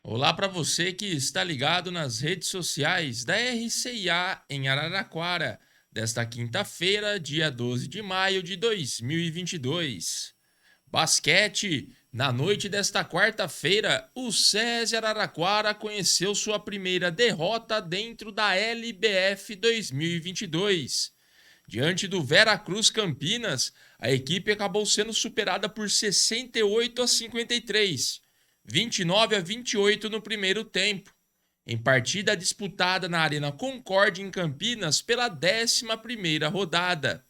Olá para você que está ligado nas redes sociais da RCIA em Araraquara, desta quinta-feira, dia 12 de maio de 2022. Basquete. Na noite desta quarta-feira, o SESI Araraquara conheceu sua primeira derrota dentro da LBF 2022. Diante do Veracruz Campinas, a equipe acabou sendo superada por 68-53, 29-28 no primeiro tempo, em partida disputada na Arena Concórdia em Campinas pela 11ª rodada.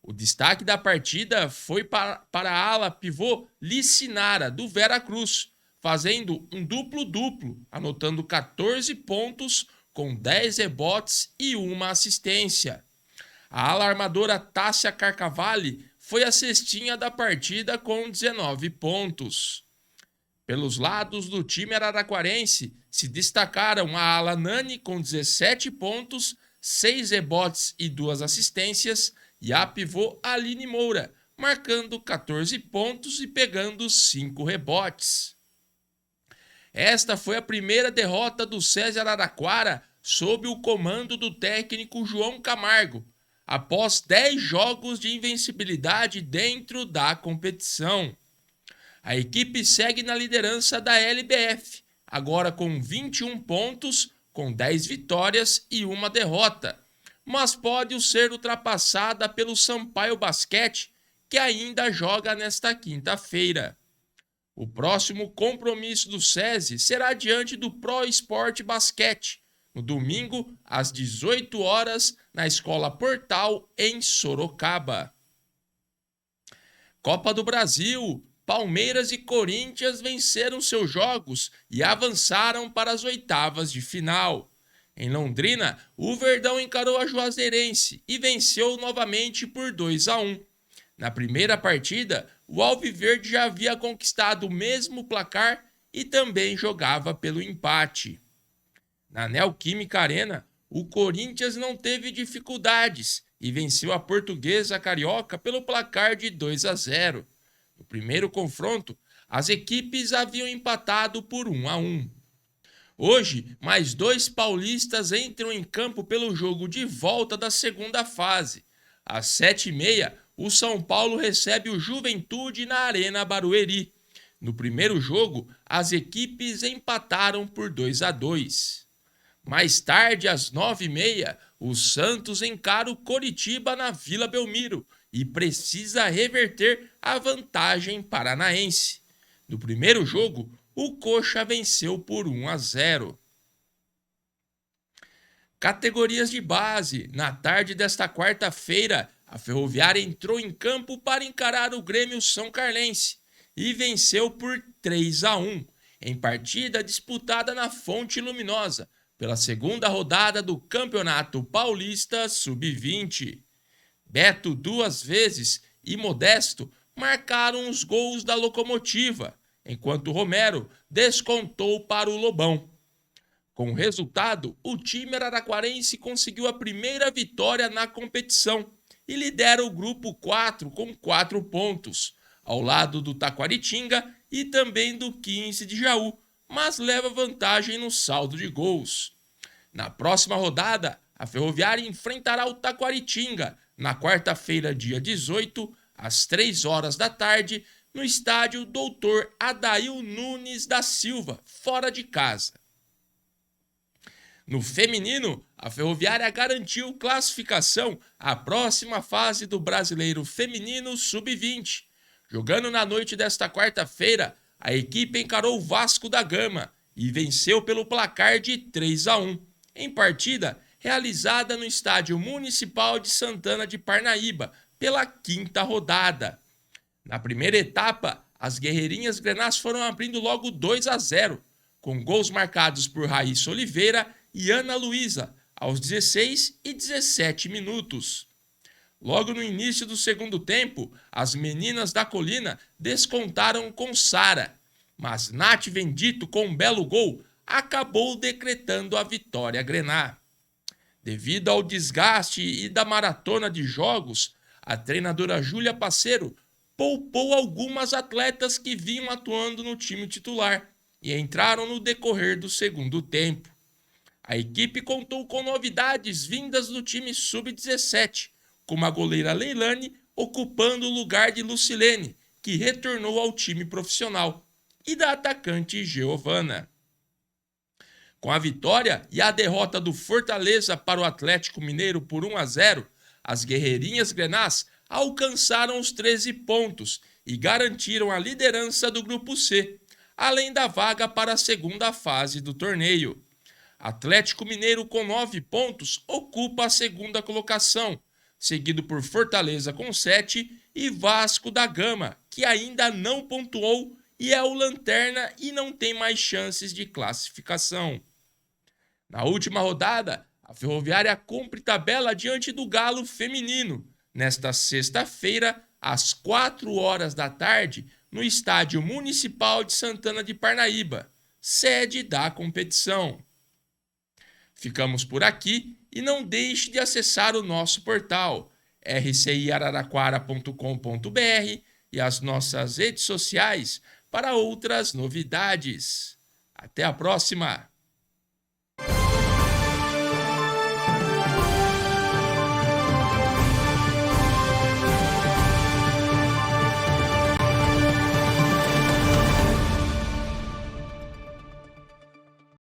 O destaque da partida foi para a ala pivô Licinara, do Veracruz, fazendo um duplo-duplo, anotando 14 pontos com 10 rebotes e uma assistência. A alarmadora Tássia Carcavale foi a cestinha da partida com 19 pontos. Pelos lados do time araraquarense, se destacaram a ala Nani com 17 pontos, 6 rebotes e 2 assistências, e a pivô Aline Moura, marcando 14 pontos e pegando 5 rebotes. Esta foi a primeira derrota do SESI Araraquara sob o comando do técnico João Camargo, após 10 jogos de invencibilidade dentro da competição. A equipe segue na liderança da LBF, agora com 21 pontos, com 10 vitórias e uma derrota, mas pode ser ultrapassada pelo Sampaio Basquete, que ainda joga nesta quinta-feira. O próximo compromisso do SESI será diante do Pro Esporte Basquete, no domingo, às 18 horas, na Escola Portal, em Sorocaba. Copa do Brasil. Palmeiras e Corinthians venceram seus jogos e avançaram para as oitavas de final. Em Londrina, o Verdão encarou a Juazeirense e venceu novamente por 2-1. Na primeira partida, o Alviverde já havia conquistado o mesmo placar e também jogava pelo empate. Na Neoquímica Arena, o Corinthians não teve dificuldades e venceu a Portuguesa Carioca pelo placar de 2-0. No primeiro confronto, as equipes haviam empatado por 1-1. Hoje, mais 2 paulistas entram em campo pelo jogo de volta da segunda fase. Às 7h30, o São Paulo recebe o Juventude na Arena Barueri. No primeiro jogo, as equipes empataram por 2-2. Mais tarde, às 9h30, o Santos encara o Coritiba na Vila Belmiro e precisa reverter a vantagem paranaense. No primeiro jogo, o Coxa venceu por 1-0. Categorias de base. Na tarde desta quarta-feira, a Ferroviária entrou em campo para encarar o Grêmio São Carlense e venceu por 3-1, em partida disputada na Fonte Luminosa, pela segunda rodada do Campeonato Paulista Sub-20. Beto 2 vezes e Modesto marcaram os gols da Locomotiva, enquanto Romero descontou para o Lobão. Com o resultado, o time araraquarense conseguiu a primeira vitória na competição e lidera o grupo 4 com 4 pontos, ao lado do Taquaritinga e também do 15 de Jaú, mas leva vantagem no saldo de gols. Na próxima rodada, a Ferroviária enfrentará o Taquaritinga na quarta-feira, dia 18, às 3 horas da tarde, no estádio Dr. Adail Nunes da Silva, fora de casa. No feminino, a Ferroviária garantiu classificação à próxima fase do Brasileiro Feminino Sub-20. Jogando na noite desta quarta-feira, a equipe encarou o Vasco da Gama e venceu pelo placar de 3-1, em partida realizada no Estádio Municipal de Santana de Parnaíba, pela 5ª rodada. Na primeira etapa, as guerreirinhas grenás foram abrindo logo 2-0, com gols marcados por Raíssa Oliveira e Ana Luísa, aos 16 e 17 minutos. Logo no início do segundo tempo, as meninas da colina descontaram com Sara, mas Nath Vendito, com um belo gol, acabou decretando a vitória grená. Devido ao desgaste e da maratona de jogos, a treinadora Júlia Passeiro poupou algumas atletas que vinham atuando no time titular e entraram no decorrer do segundo tempo. A equipe contou com novidades vindas do time sub-17, como a goleira Leilane ocupando o lugar de Lucilene, que retornou ao time profissional, e da atacante Giovana. Com a vitória e a derrota do Fortaleza para o Atlético Mineiro por 1-0, as guerreirinhas grenás alcançaram os 13 pontos e garantiram a liderança do Grupo C, além da vaga para a segunda fase do torneio. Atlético Mineiro, com 9 pontos, ocupa a segunda colocação, seguido por Fortaleza com 7 e Vasco da Gama, que ainda não pontuou e é o lanterna e não tem mais chances de classificação. Na última rodada, a Ferroviária cumpre tabela diante do Galo feminino, nesta sexta-feira, às 4 horas da tarde, no Estádio Municipal de Santana de Parnaíba, sede da competição. Ficamos por aqui e não deixe de acessar o nosso portal rciararaquara.com.br e as nossas redes sociais para outras novidades. Até a próxima!